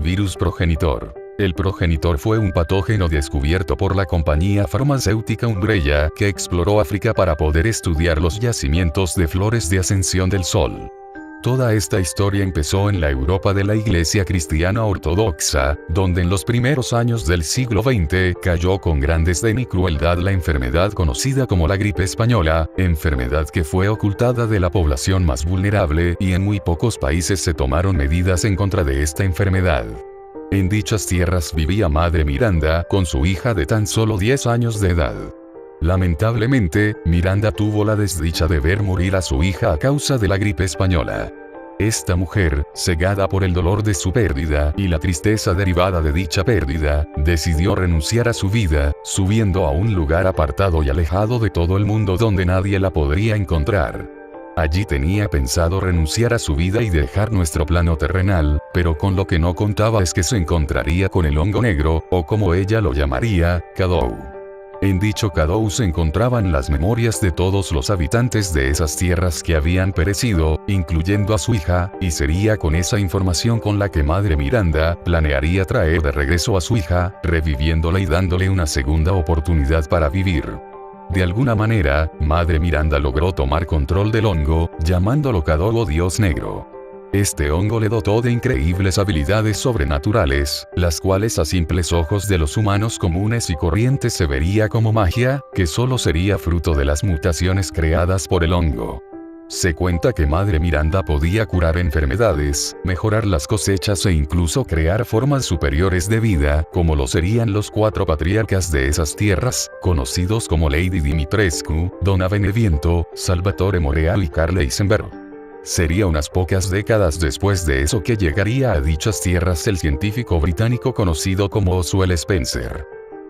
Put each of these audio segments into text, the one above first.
Virus progenitor. El progenitor fue un patógeno descubierto por la compañía farmacéutica Umbrella, que exploró África para poder estudiar los yacimientos de flores de ascensión del sol. Toda esta historia empezó en la Europa de la Iglesia Cristiana Ortodoxa, donde en los primeros años del siglo XX cayó con gran desdén y crueldad la enfermedad conocida como la gripe española, enfermedad que fue ocultada de la población más vulnerable, y en muy pocos países se tomaron medidas en contra de esta enfermedad. En dichas tierras vivía Madre Miranda con su hija de tan solo 10 años de edad. Lamentablemente, Miranda tuvo la desdicha de ver morir a su hija a causa de la gripe española. Esta mujer, cegada por el dolor de su pérdida y la tristeza derivada de dicha pérdida, decidió renunciar a su vida, subiendo a un lugar apartado y alejado de todo el mundo donde nadie la podría encontrar. Allí tenía pensado renunciar a su vida y dejar nuestro plano terrenal, pero con lo que no contaba es que se encontraría con el hongo negro, o como ella lo llamaría, Cadou. En dicho Cadou se encontraban las memorias de todos los habitantes de esas tierras que habían perecido, incluyendo a su hija, y sería con esa información con la que Madre Miranda planearía traer de regreso a su hija, reviviéndola y dándole una segunda oportunidad para vivir. De alguna manera, Madre Miranda logró tomar control del hongo, llamándolo Cadou o Dios Negro. Este hongo le dotó de increíbles habilidades sobrenaturales, las cuales a simples ojos de los humanos comunes y corrientes se vería como magia, que solo sería fruto de las mutaciones creadas por el hongo. Se cuenta que Madre Miranda podía curar enfermedades, mejorar las cosechas e incluso crear formas superiores de vida, como lo serían los 4 patriarcas de esas tierras, conocidos como Lady Dimitrescu, Dona Beneviento, Salvatore Moreal y Karl Eisenberg. Sería unas pocas décadas después de eso que llegaría a dichas tierras el científico británico conocido como Oswald Spencer.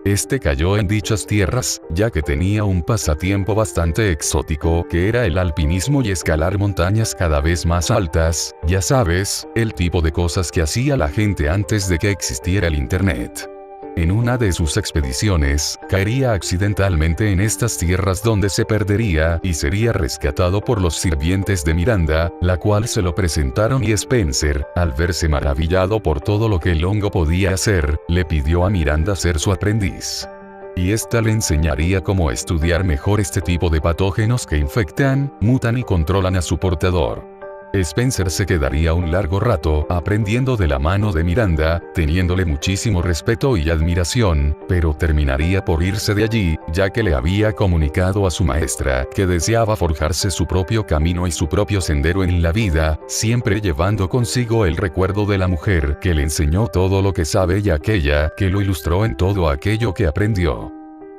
Este cayó en dichas tierras, ya que tenía un pasatiempo bastante exótico que era el alpinismo y escalar montañas cada vez más altas, ya sabes, el tipo de cosas que hacía la gente antes de que existiera el internet. En una de sus expediciones, caería accidentalmente en estas tierras donde se perdería y sería rescatado por los sirvientes de Miranda, la cual se lo presentaron y Spencer, al verse maravillado por todo lo que el hongo podía hacer, le pidió a Miranda ser su aprendiz. Y esta le enseñaría cómo estudiar mejor este tipo de patógenos que infectan, mutan y controlan a su portador. Spencer se quedaría un largo rato aprendiendo de la mano de Miranda, teniéndole muchísimo respeto y admiración, pero terminaría por irse de allí, ya que le había comunicado a su maestra que deseaba forjarse su propio camino y su propio sendero en la vida, siempre llevando consigo el recuerdo de la mujer que le enseñó todo lo que sabe y aquella que lo ilustró en todo aquello que aprendió.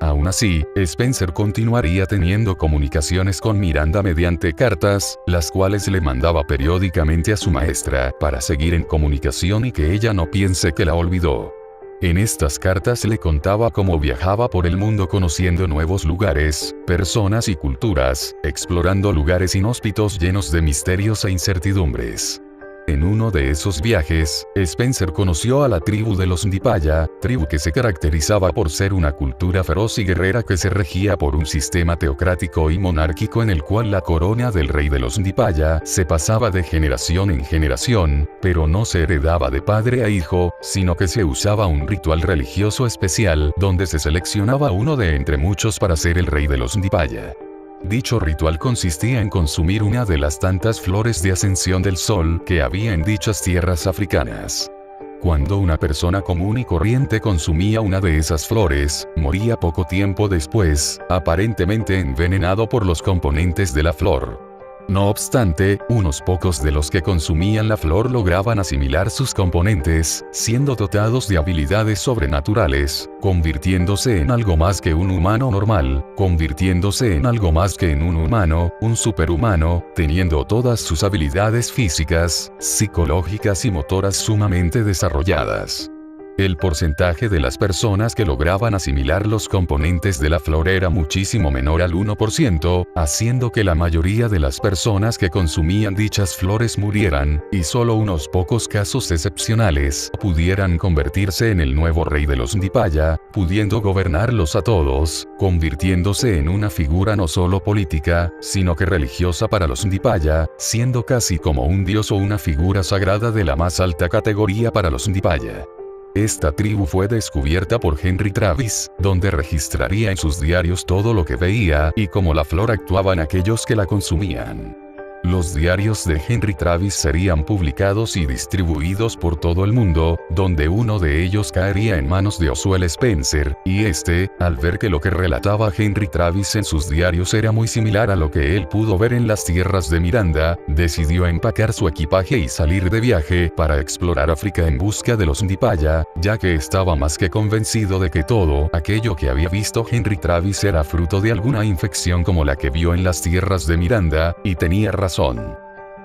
Aún así, Spencer continuaría teniendo comunicaciones con Miranda mediante cartas, las cuales le mandaba periódicamente a su maestra, para seguir en comunicación y que ella no piense que la olvidó. En estas cartas le contaba cómo viajaba por el mundo conociendo nuevos lugares, personas y culturas, explorando lugares inhóspitos llenos de misterios e incertidumbres. En uno de esos viajes, Spencer conoció a la tribu de los Ndipaya, tribu que se caracterizaba por ser una cultura feroz y guerrera que se regía por un sistema teocrático y monárquico en el cual la corona del rey de los Ndipaya se pasaba de generación en generación, pero no se heredaba de padre a hijo, sino que se usaba un ritual religioso especial donde se seleccionaba uno de entre muchos para ser el rey de los Ndipaya. Dicho ritual consistía en consumir una de las tantas flores de ascensión del sol que había en dichas tierras africanas. Cuando una persona común y corriente consumía una de esas flores, moría poco tiempo después, aparentemente envenenado por los componentes de la flor. No obstante, unos pocos de los que consumían la flor lograban asimilar sus componentes, siendo dotados de habilidades sobrenaturales, convirtiéndose en algo más que un humano normal, convirtiéndose en algo más que en un humano, un superhumano, teniendo todas sus habilidades físicas, psicológicas y motoras sumamente desarrolladas. El porcentaje de las personas que lograban asimilar los componentes de la flor era muchísimo menor al 1%, haciendo que la mayoría de las personas que consumían dichas flores murieran, y solo unos pocos casos excepcionales pudieran convertirse en el nuevo rey de los Ndipaya, pudiendo gobernarlos a todos, convirtiéndose en una figura no solo política, sino que religiosa para los Ndipaya, siendo casi como un dios o una figura sagrada de la más alta categoría para los Ndipaya. Esta tribu fue descubierta por Henry Travis, donde registraría en sus diarios todo lo que veía y cómo la flor actuaba en aquellos que la consumían. Los diarios de Henry Travis serían publicados y distribuidos por todo el mundo, donde uno de ellos caería en manos de Oswell Spencer, y este, al ver que lo que relataba Henry Travis en sus diarios era muy similar a lo que él pudo ver en las tierras de Miranda, decidió empacar su equipaje y salir de viaje para explorar África en busca de los Ndipaya, ya que estaba más que convencido de que todo aquello que había visto Henry Travis era fruto de alguna infección como la que vio en las tierras de Miranda, y tenía razón.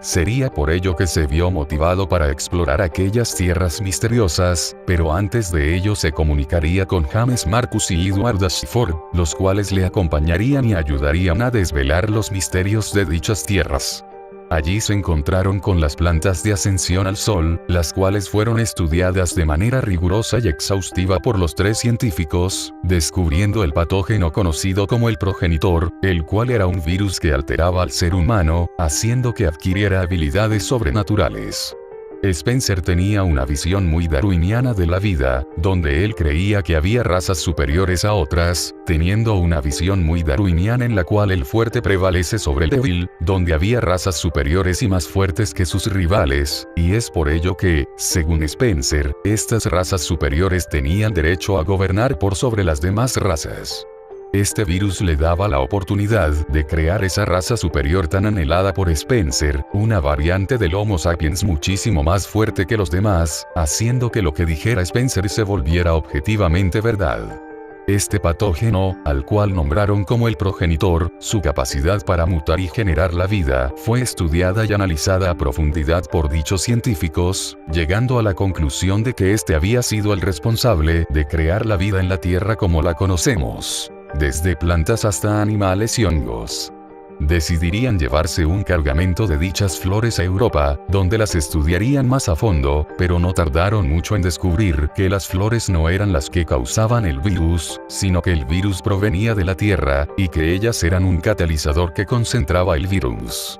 Sería por ello que se vio motivado para explorar aquellas tierras misteriosas, pero antes de ello se comunicaría con James Marcus y Edward Ashford, los cuales le acompañarían y ayudarían a desvelar los misterios de dichas tierras. Allí se encontraron con las plantas de ascensión al sol, las cuales fueron estudiadas de manera rigurosa y exhaustiva por los tres científicos, descubriendo el patógeno conocido como el progenitor, el cual era un virus que alteraba al ser humano, haciendo que adquiriera habilidades sobrenaturales. Spencer tenía una visión muy darwiniana de la vida, donde él creía que había razas superiores a otras, teniendo una visión muy darwiniana en la cual el fuerte prevalece sobre el débil, donde había razas superiores y más fuertes que sus rivales, y es por ello que, según Spencer, estas razas superiores tenían derecho a gobernar por sobre las demás razas. Este virus le daba la oportunidad de crear esa raza superior tan anhelada por Spencer, una variante del Homo sapiens muchísimo más fuerte que los demás, haciendo que lo que dijera Spencer se volviera objetivamente verdad. Este patógeno, al cual nombraron como el progenitor, su capacidad para mutar y generar la vida, fue estudiada y analizada a profundidad por dichos científicos, llegando a la conclusión de que este había sido el responsable de crear la vida en la Tierra como la conocemos, desde plantas hasta animales y hongos. Decidirían llevarse un cargamento de dichas flores a Europa, donde las estudiarían más a fondo, pero no tardaron mucho en descubrir que las flores no eran las que causaban el virus, sino que el virus provenía de la Tierra, y que ellas eran un catalizador que concentraba el virus.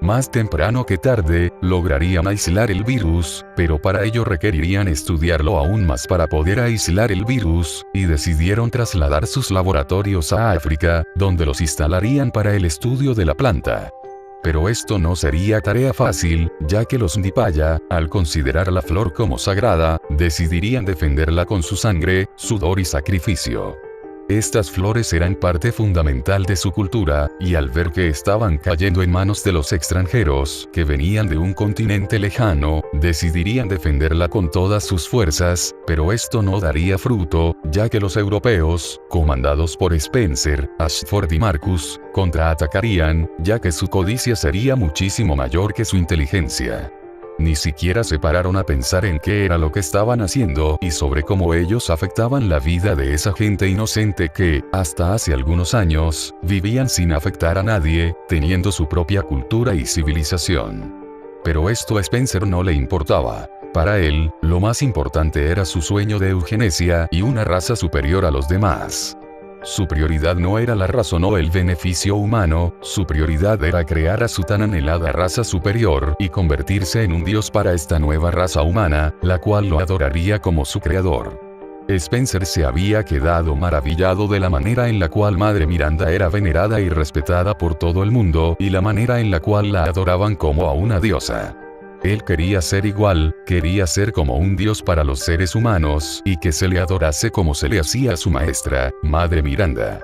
Más temprano que tarde, lograrían aislar el virus, pero para ello requerirían estudiarlo aún más para poder aislar el virus, y decidieron trasladar sus laboratorios a África, donde los instalarían para el estudio de la planta. Pero esto no sería tarea fácil, ya que los Ndipaya, al considerar la flor como sagrada, decidirían defenderla con su sangre, sudor y sacrificio. Estas flores eran parte fundamental de su cultura, y al ver que estaban cayendo en manos de los extranjeros, que venían de un continente lejano, decidirían defenderla con todas sus fuerzas, pero esto no daría fruto, ya que los europeos, comandados por Spencer, Ashford y Marcus, contraatacarían, ya que su codicia sería muchísimo mayor que su inteligencia. Ni siquiera se pararon a pensar en qué era lo que estaban haciendo y sobre cómo ellos afectaban la vida de esa gente inocente que, hasta hace algunos años, vivían sin afectar a nadie, teniendo su propia cultura y civilización. Pero esto a Spencer no le importaba. Para él, lo más importante era su sueño de eugenesia y una raza superior a los demás. Su prioridad no era la razón o el beneficio humano, su prioridad era crear a su tan anhelada raza superior y convertirse en un dios para esta nueva raza humana, la cual lo adoraría como su creador. Spencer se había quedado maravillado de la manera en la cual Madre Miranda era venerada y respetada por todo el mundo y la manera en la cual la adoraban como a una diosa. Él quería ser igual, quería ser como un dios para los seres humanos, y que se le adorase como se le hacía a su maestra, Madre Miranda.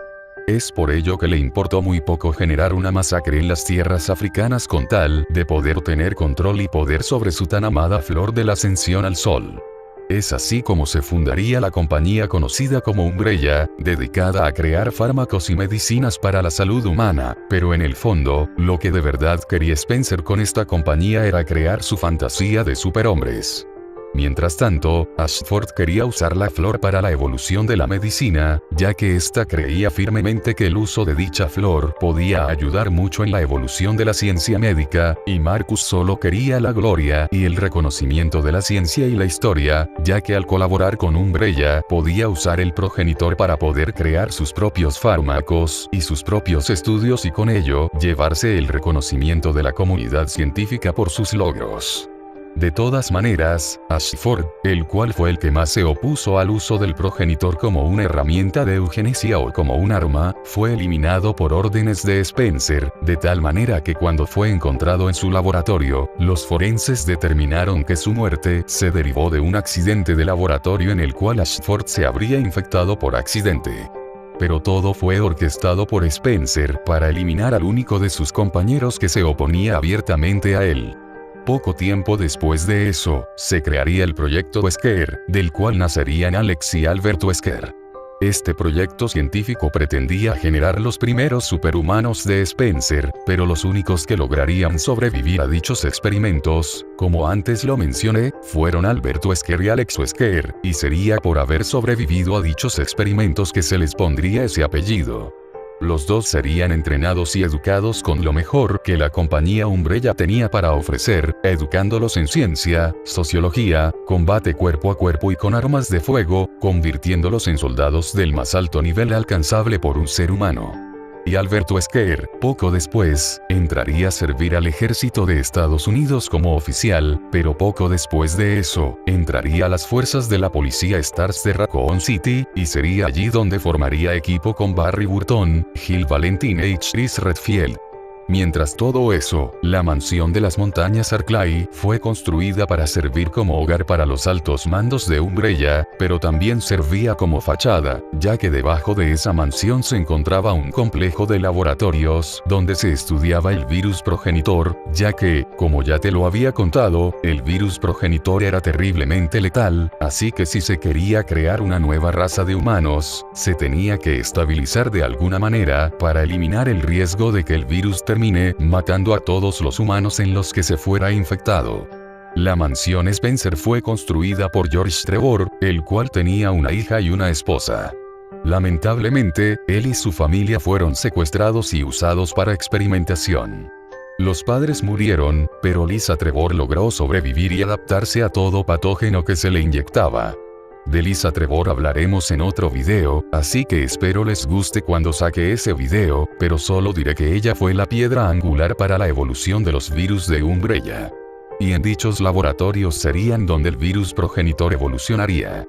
Es por ello que le importó muy poco generar una masacre en las tierras africanas con tal de poder tener control y poder sobre su tan amada flor de la ascensión al sol. Es así como se fundaría la compañía conocida como Umbrella, dedicada a crear fármacos y medicinas para la salud humana, pero en el fondo, lo que de verdad quería Spencer con esta compañía era crear su fantasía de superhombres. Mientras tanto, Ashford quería usar la flor para la evolución de la medicina, ya que ésta creía firmemente que el uso de dicha flor podía ayudar mucho en la evolución de la ciencia médica, y Marcus solo quería la gloria y el reconocimiento de la ciencia y la historia, ya que al colaborar con Umbrella podía usar el progenitor para poder crear sus propios fármacos y sus propios estudios y con ello llevarse el reconocimiento de la comunidad científica por sus logros. De todas maneras, Ashford, el cual fue el que más se opuso al uso del progenitor como una herramienta de eugenesia o como un arma, fue eliminado por órdenes de Spencer, de tal manera que cuando fue encontrado en su laboratorio, los forenses determinaron que su muerte se derivó de un accidente de laboratorio en el cual Ashford se habría infectado por accidente. Pero todo fue orquestado por Spencer para eliminar al único de sus compañeros que se oponía abiertamente a él. Poco tiempo después de eso, se crearía el proyecto Wesker, del cual nacerían Alex y Albert Wesker. Este proyecto científico pretendía generar los primeros superhumanos de Spencer, pero los únicos que lograrían sobrevivir a dichos experimentos, como antes lo mencioné, fueron Albert Wesker y Alex Wesker, y sería por haber sobrevivido a dichos experimentos que se les pondría ese apellido. Los dos serían entrenados y educados con lo mejor que la compañía Umbrella tenía para ofrecer, educándolos en ciencia, sociología, combate cuerpo a cuerpo y con armas de fuego, convirtiéndolos en soldados del más alto nivel alcanzable por un ser humano. Y Albert Wesker, poco después, entraría a servir al ejército de Estados Unidos como oficial, pero poco después de eso, entraría a las fuerzas de la policía Stars de Raccoon City, y sería allí donde formaría equipo con Barry Burton, Gil Valentin y Chris Redfield. Mientras todo eso, la mansión de las montañas Arclay fue construida para servir como hogar para los altos mandos de Umbrella, pero también servía como fachada, ya que debajo de esa mansión se encontraba un complejo de laboratorios donde se estudiaba el virus progenitor, ya que, como ya te lo había contado, el virus progenitor era terriblemente letal, así que si se quería crear una nueva raza de humanos, se tenía que estabilizar de alguna manera para eliminar el riesgo de que el virus termine matando a todos los humanos en los que se fuera infectado. La mansión Spencer fue construida por George Trevor, el cual tenía una hija y una esposa. Lamentablemente, él y su familia fueron secuestrados y usados para experimentación. Los padres murieron, pero Lisa Trevor logró sobrevivir y adaptarse a todo patógeno que se le inyectaba. De Lisa Trevor hablaremos en otro video, así que espero les guste cuando saque ese video, pero solo diré que ella fue la piedra angular para la evolución de los virus de Umbrella. Y en dichos laboratorios serían donde el virus progenitor evolucionaría.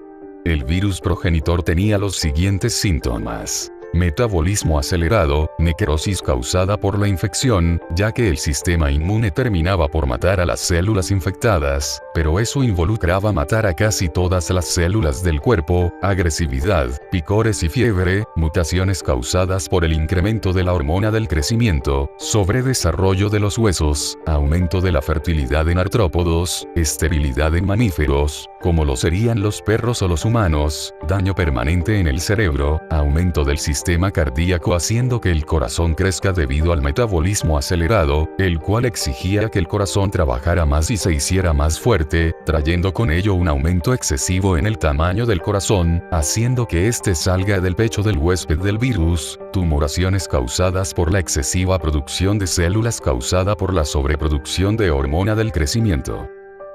El virus progenitor tenía los siguientes síntomas: metabolismo acelerado, necrosis causada por la infección, ya que el sistema inmune terminaba por matar a las células infectadas, pero eso involucraba matar a casi todas las células del cuerpo, agresividad, picores y fiebre, mutaciones causadas por el incremento de la hormona del crecimiento, sobredesarrollo de los huesos, aumento de la fertilidad en artrópodos, esterilidad en mamíferos, como lo serían los perros o los humanos, daño permanente en el cerebro, aumento del sistema cardíaco haciendo que el corazón crezca debido al metabolismo acelerado, el cual exigía que el corazón trabajara más y se hiciera más fuerte, trayendo con ello un aumento excesivo en el tamaño del corazón, haciendo que éste salga del pecho del huésped del virus, tumoraciones causadas por la excesiva producción de células causada por la sobreproducción de hormona del crecimiento.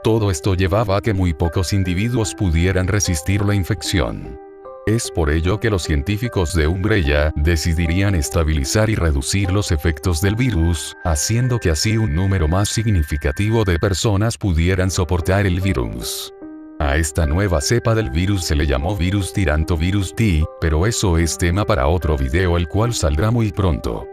Todo esto llevaba a que muy pocos individuos pudieran resistir la infección. Es por ello que los científicos de Umbrella decidirían estabilizar y reducir los efectos del virus, haciendo que así un número más significativo de personas pudieran soportar el virus. A esta nueva cepa del virus se le llamó virus tirantovirus T, pero eso es tema para otro video el cual saldrá muy pronto.